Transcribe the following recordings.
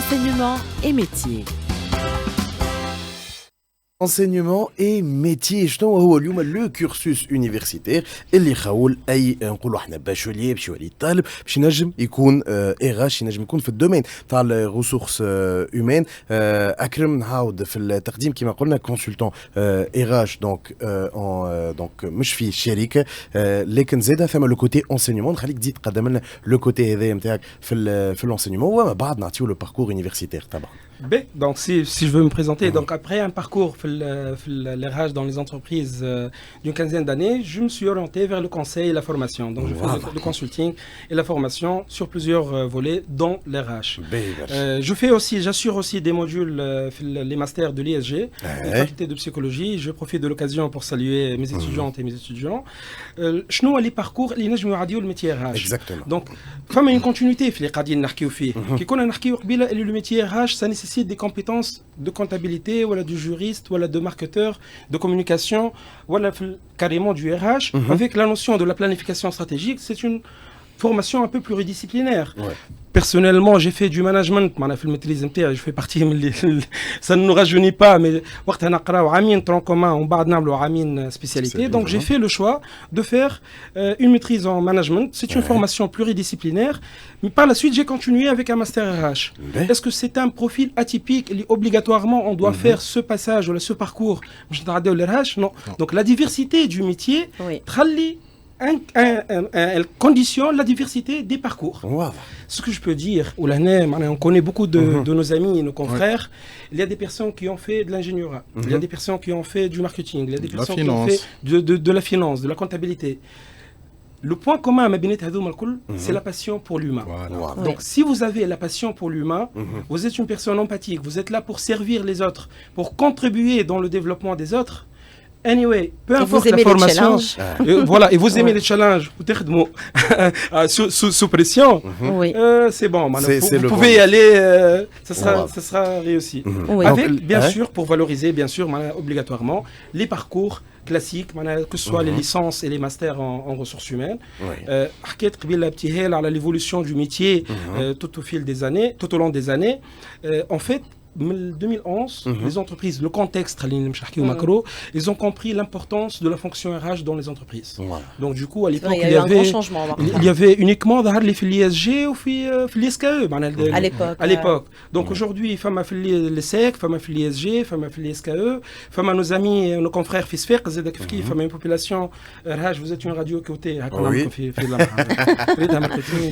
Enseignement et métier. Enseignement et métier. شنو هو اليوم لو كورسوس يونيفرسيتير اللي يخول اي نقولوا احنا باشوليي باش يولي طالب باش ينجم يكون اغاش ينجم يكون في الدومين تاع الريسورس هيومان. اكرم نعاود في التقديم كما قلنا كونسلتون اغاش دونك مش في الشركه لكن زاده ثم لو كوتي انسينيمون. نخليك تزيد تقدم لنا لو كوتي هذا نتاعك في الانسينيمون وما بعد نعطيو لو باركور يونيفرسيتير طبعا. Donc si je veux me présenter, donc après un parcours les RH dans les entreprises d'une quinzaine d'années, je me suis orienté vers le conseil et la formation. Donc je fais le consulting et la formation sur plusieurs volets, dont les RH. J'assure aussi des modules, les masters de l'ISG, la faculté de psychologie. Je profite de l'occasion pour saluer mes étudiantes et mes étudiants. شنو les parcours اللي نجموا يعديوا الميتي RH. Exactement. Donc فما une continuité في اللي قاعدين نحكيو فيه. كي كنا نحكيو قبيله اللي الميتي RH ça nécessite des compétences de comptabilité, voilà, de juriste, voilà, de marketeur, de communication, voilà, carrément du RH, avec la notion de la planification stratégique. C'est une formation un peu pluridisciplinaire. Ouais. Personnellement, j'ai fait du management, je fais partie, ça ne nous rajeunit pas, mais tronc commun, on a spécialité. Donc j'ai fait le choix de faire une maîtrise en management. C'est une formation pluridisciplinaire, mais par la suite, j'ai continué avec un master RH. Est-ce que c'est un profil atypique et obligatoirement on doit faire ce passage, ce parcours? Non. Donc la diversité du métier, elle conditionne la diversité des parcours. Wow. Ce que je peux dire, on connaît beaucoup de nos amis et nos confrères, il y a des personnes qui ont fait de l'ingénierie, il y a des personnes qui ont fait du marketing, il y a des personnes qui ont fait de la finance, de la comptabilité. Le point commun à c'est la passion pour l'humain. Voilà. Donc si vous avez la passion pour l'humain, vous êtes une personne empathique, vous êtes là pour servir les autres, pour contribuer dans le développement des autres. Anyway, peu importe la formation, voilà, et vous aimez les challenges, sous pression, c'est bon, vous pouvez y aller, ça sera réussi. Avec, bien sûr, pour valoriser, bien sûr, obligatoirement, les parcours classiques, que ce soit les licences et les masters en ressources humaines. L'évolution du métier tout au long des années. En fait, en 2011, les entreprises, le contexte, ils ont compris l'importance de la fonction RH dans les entreprises. Voilà. Donc du coup, à l'époque, il y avait uniquement les filières SG ou les SKE. À l'époque. Donc aujourd'hui, femmes affiliées les SEC, femmes affiliées SG, femmes affiliées SKE, femmes à nos amis, nos confrères FISFEC, femmes à une population RH, vous êtes une radio côté.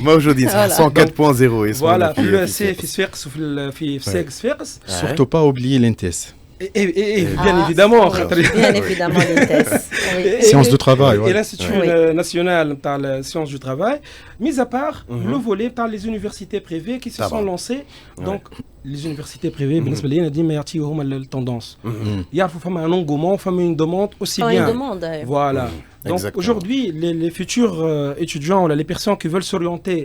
Moi aujourd'hui, c'est 104.0. Voilà, le SC, FISFEC, FISFEC, Surtout pas oublier l'INTES. Et bien évidemment. Bien évidemment, l'INTES. Sciences du travail. Et l'Institut national par la science du travail, mis à part le volet par les universités privées qui se sont lancées. Donc, les universités privées, bien dit, mais il y a une tendance. Il y a un engouement, une demande aussi bien. Voilà. Donc aujourd'hui, les futurs étudiants, les personnes qui veulent s'orienter,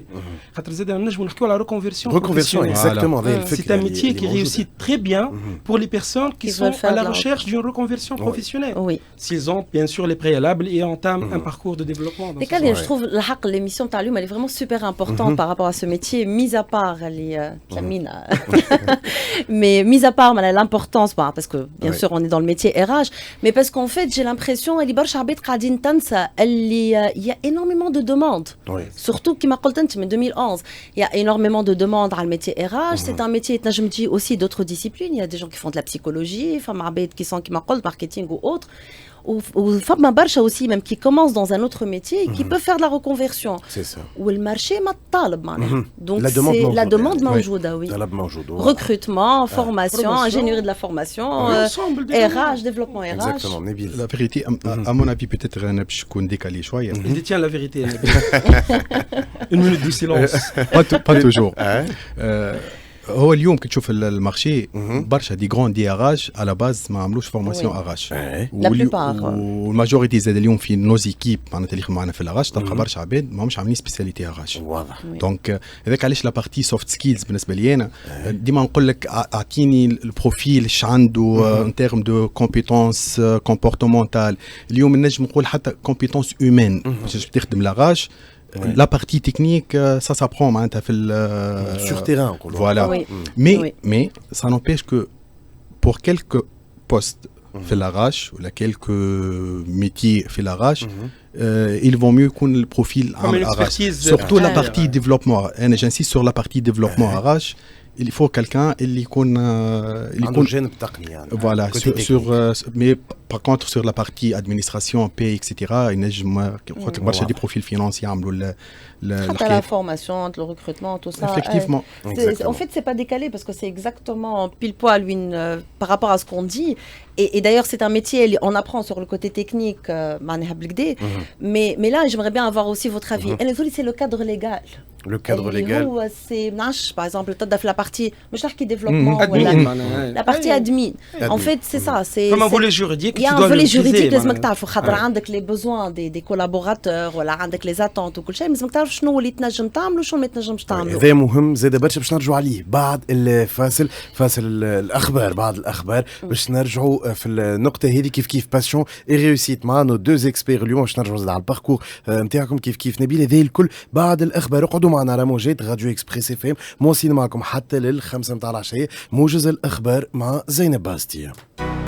la reconversion. Reconversion, exactement. C'est un métier qui réussit très bien pour les personnes qui sont à la recherche d'une reconversion professionnelle. S'ils ont bien sûr les préalables et entament un parcours de développement. Je trouve l'émission de Talim, elle est vraiment super importante par rapport à ce métier, mis à part mais mis à part l'importance, parce que bien sûr on est dans le métier RH, mais parce qu'en fait j'ai l'impression il y a énormément de demandes. Surtout qui m'a dit en 2011, il y a énormément de demandes dans le métier RH. C'est un métier, je me dis aussi d'autres disciplines. Il y a des gens qui font de la psychologie, femmes qui sont qui m'appellent marketing ou autre. Ou femmes barcha aussi même qui commencent dans un autre métier et qui peuvent faire de la reconversion. C'est ça. Ou le marché m'a talab. Donc la demande mawjouda, oui. Recrutement, formation, ingénierie de la formation, RH, développement RH. Exactement, Nabil. La vérité, à mon avis, peut-être je suis décalé choix. Il détient la vérité. Une minute de silence. Pas toujours. هو اليوم كي تشوف المارشي برشا دي غران دي اراج على باز ما عملوش فورماسيون اراج والماجوريتي زاد اليوم في نوز ايكيب معناتها اللي يخدموا معنا في الاراج تلقى برشا عباد ماهمش عاملين سبيسياليتي اراج واضح دونك هذاك علاش لا بارتي سوفت سكيلز بالنسبه لي انا ديما نقول لك اعطيني البروفيل اش عنده ان تيرم دو كومبيتونس كومبورتمونتال اليوم نجم نقول حتى كومبيتونس هيومان باش تخدم لاراج La partie technique, ça s'apprend معناتها في sur terrain نقولوا. Voilà. Oui. Mais ça n'empêche que pour quelques postes في الأغاش ولا quelques métiers في الأغاش il vaut mieux يكون البروفيل Comme une أغاش. expertise Surtout la particulière. partie développement. J'insiste sur la partie développement أغاش. Il faut quelqu'un اللي يكون عنده جانب تقني يعني. Voilà, côté mais par contre sur la partie administration, paie, etc. Il y a des profils financiers. La formation, le recrutement, tout ça. Effectivement. En fait, c'est pas décalé parce que c'est exactement pile poil par rapport à ce qu'on dit. Et d'ailleurs, c'est un métier, on apprend sur le côté technique, mais là, j'aimerais bien avoir aussi votre avis. C'est le cadre légal. Le cadre légal. C'est, par exemple, la partie, développement, la partie admin. En fait, c'est ça. Comme un volet juridique. Il y a un volet juridique, لازمك تعرف خاطر عندك les besoins des collaborateurs ولا عندك les attentes وكل شيء لازمك تعرف شنو اللي تنجم تعمله وشنو ما تنجمش تعمله. هذا مهم زاد برشا باش نرجعوا عليه بعد الفاصل الاخبار بعد الاخبار باش نرجعوا في النقطه هذه كيف باسيون اي ريوسيت مع نو دو اكسبير اليوم باش نرجعوا على الباركور نتاعكم كيف نبيل هذا الكل بعد الاخبار. اقعدوا معنا على موجات راديو اكسبريس اف ام مواصلين معكم حتى لل5 متاع العشيه موجز الاخبار مع زينب باستيا.